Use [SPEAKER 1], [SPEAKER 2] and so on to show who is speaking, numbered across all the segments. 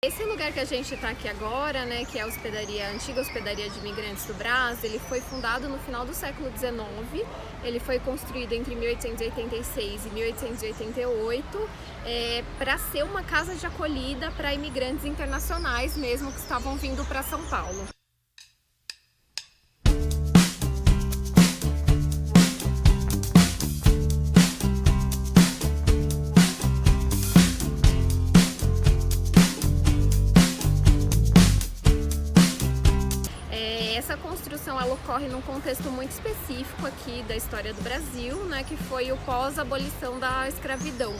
[SPEAKER 1] Esse lugar que a gente está aqui agora, né, que é a antiga hospedaria de imigrantes do Brás, ele foi fundado no final do século XIX, ele foi construído entre 1886 e 1888 para ser uma casa de acolhida para imigrantes internacionais mesmo que estavam vindo para São Paulo. Essa construção ela ocorre num contexto muito específico aqui da história do Brasil, né, que foi o pós-abolição da escravidão.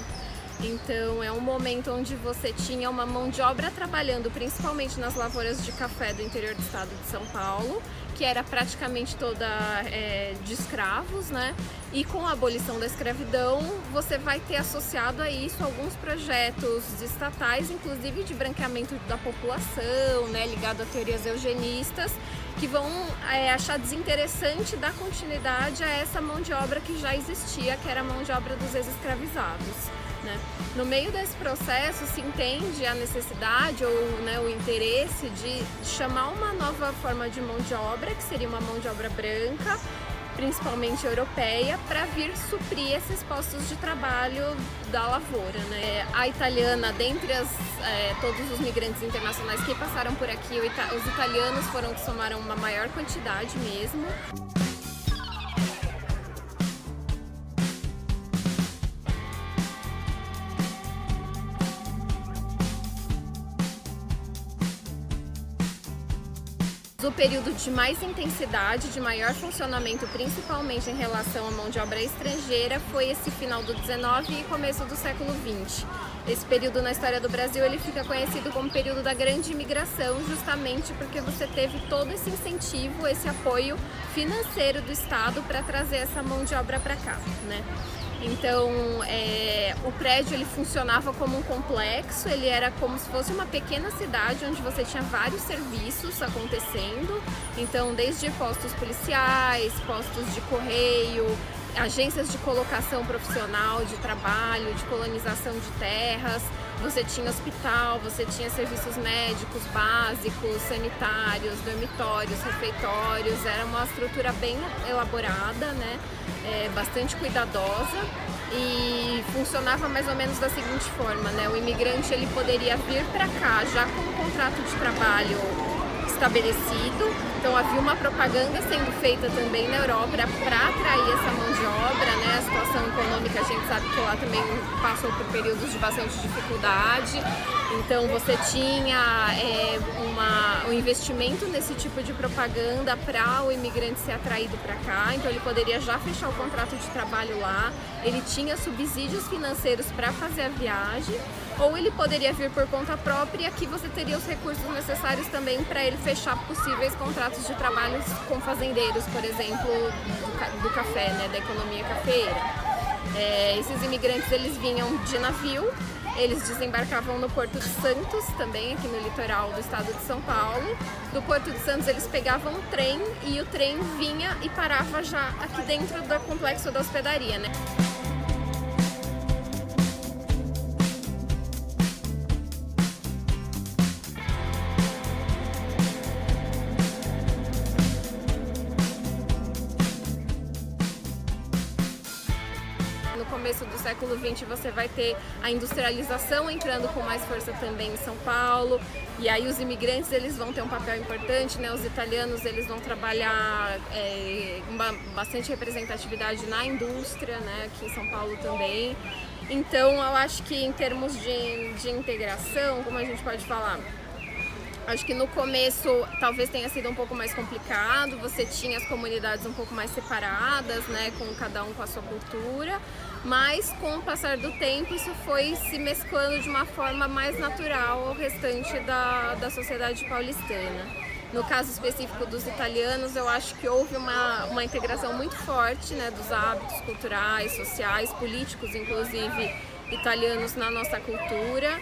[SPEAKER 1] Então é um momento onde você tinha uma mão de obra trabalhando principalmente nas lavouras de café do interior do estado de São Paulo, que era praticamente toda de escravos, né? E com a abolição da escravidão, você vai ter associado a isso alguns projetos estatais, inclusive de branqueamento da população, né? Ligado a teorias eugenistas, que vão achar desinteressante dar continuidade a essa mão de obra que já existia, que era a mão de obra dos ex-escravizados. Né? No meio desse processo se entende a necessidade ou o interesse de chamar uma nova forma de mão de obra, que seria uma mão de obra branca, principalmente europeia, para vir suprir esses postos de trabalho da lavoura. Né? A italiana, dentre todos os migrantes internacionais que passaram por aqui, os italianos foram que somaram uma maior quantidade mesmo. O período de mais intensidade, de maior funcionamento, principalmente em relação à mão de obra estrangeira, foi esse final do 19 e começo do século 20. Esse período na história do Brasil ele fica conhecido como período da grande imigração, justamente porque você teve todo esse incentivo, esse apoio financeiro do Estado para trazer essa mão de obra para cá, né? Então, o prédio ele funcionava como um complexo, ele era como se fosse uma pequena cidade onde você tinha vários serviços acontecendo, então desde postos policiais, postos de correio, agências de colocação profissional, de trabalho, de colonização de terras, você tinha hospital, você tinha serviços médicos básicos, sanitários, dormitórios, refeitórios, era uma estrutura bem elaborada, né? Bastante cuidadosa e funcionava mais ou menos da seguinte forma, né? O imigrante ele poderia vir para cá já com um contrato de trabalho estabelecido, então havia uma propaganda sendo feita também na Europa para atrair essa mão de obra, né? A situação econômica a gente sabe que lá também passou por períodos de bastante dificuldade, então você tinha um investimento nesse tipo de propaganda para o imigrante ser atraído para cá, então ele poderia já fechar o contrato de trabalho lá, ele tinha subsídios financeiros para fazer a viagem, ou ele poderia vir por conta própria e aqui você teria os recursos necessários também para ele fechar possíveis contratos de trabalho com fazendeiros, por exemplo, do café, né, da economia cafeeira. Esses imigrantes eles vinham de navio, eles desembarcavam no Porto de Santos, também aqui no litoral do estado de São Paulo. Do Porto de Santos eles pegavam um trem e o trem vinha e parava já aqui dentro do complexo da hospedaria, né? No começo do século XX você vai ter a industrialização entrando com mais força também em São Paulo, e aí os imigrantes eles vão ter um papel importante, né? Os italianos eles vão trabalhar com bastante representatividade na indústria, né? Aqui em São Paulo também. Então eu acho que em termos de integração, como a gente pode falar, acho que no começo talvez tenha sido um pouco mais complicado, você tinha as comunidades um pouco mais separadas, né, com cada um com a sua cultura, mas com o passar do tempo isso foi se mesclando de uma forma mais natural ao restante da sociedade paulistana. No caso específico dos italianos, eu acho que houve uma integração muito forte, né, dos hábitos culturais, sociais, políticos, inclusive italianos na nossa cultura.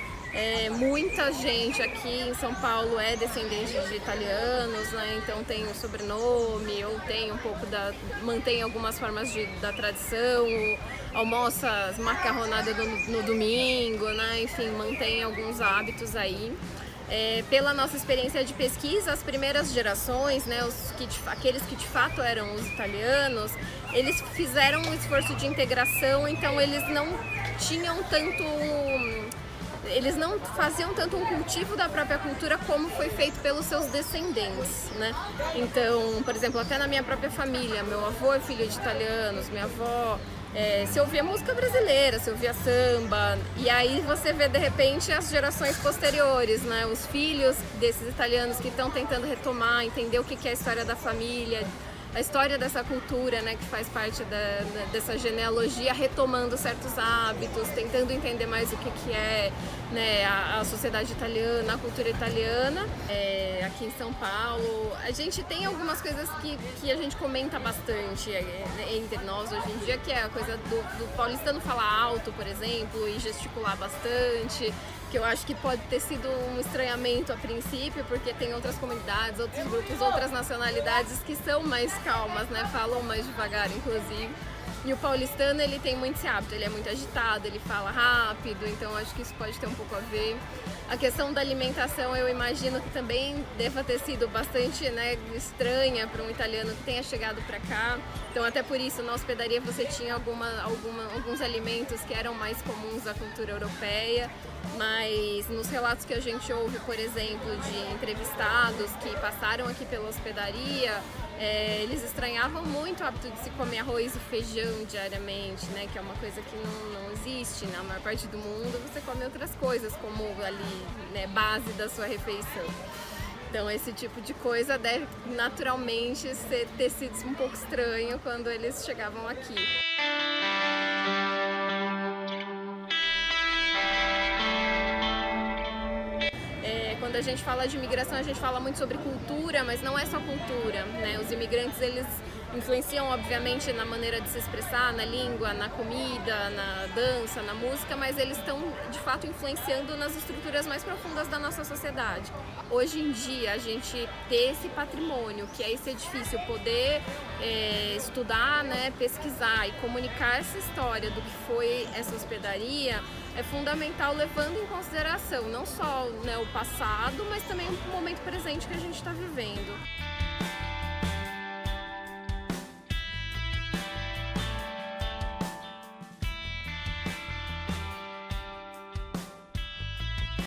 [SPEAKER 1] Muita gente aqui em São Paulo é descendente de italianos, né? Então tem o sobrenome, ou tem um pouco mantém algumas formas da tradição, almoça macarronada no domingo, né? Enfim, mantém alguns hábitos aí. Pela nossa experiência de pesquisa, as primeiras gerações, né, aqueles que de fato eram os italianos, eles fizeram um esforço de integração, então eles não faziam tanto um cultivo da própria cultura como foi feito pelos seus descendentes, né? Então, por exemplo, até na minha própria família, meu avô é filho de italianos, minha avó se ouvia música brasileira, se ouvia samba, e aí você vê de repente as gerações posteriores, né? Os filhos desses italianos que estão tentando retomar, entender o que é a história da família, a história dessa cultura, né, que faz parte dessa genealogia, retomando certos hábitos, tentando entender mais o que é, né, a sociedade italiana, a cultura italiana. Aqui em São Paulo, a gente tem algumas coisas que a gente comenta bastante entre nós hoje em dia, que é a coisa do paulistano falar alto, por exemplo, e gesticular bastante, que eu acho que pode ter sido um estranhamento a princípio, porque tem outras comunidades, outros grupos, outras nacionalidades que são mais calmas, né? Falam mais devagar, inclusive. E o paulistano, ele tem muito esse hábito, ele é muito agitado, ele fala rápido, então acho que isso pode ter um pouco a ver. A questão da alimentação, eu imagino que também deva ter sido bastante, né, estranha para um italiano que tenha chegado para cá. Então, até por isso, na hospedaria você tinha alguns alimentos que eram mais comuns à cultura europeia, mas nos relatos que a gente ouve, por exemplo, de entrevistados que passaram aqui pela hospedaria, eles estranhavam muito o hábito de se comer arroz e feijão diariamente, né? Que é uma coisa que não existe na maior parte do mundo. Você come outras coisas como ali, né, base da sua refeição. Então esse tipo de coisa deve naturalmente ter sido um pouco estranho quando eles chegavam aqui. Quando a gente fala de imigração, a gente fala muito sobre cultura, mas não é só cultura, né? Os imigrantes, eles influenciam, obviamente, na maneira de se expressar, na língua, na comida, na dança, na música, mas eles estão, de fato, influenciando nas estruturas mais profundas da nossa sociedade. Hoje em dia, a gente ter esse patrimônio, que é esse edifício, poder estudar, né, pesquisar e comunicar essa história do que foi essa hospedaria, é fundamental, levando em consideração não só, né, o passado, mas também o momento presente que a gente está vivendo.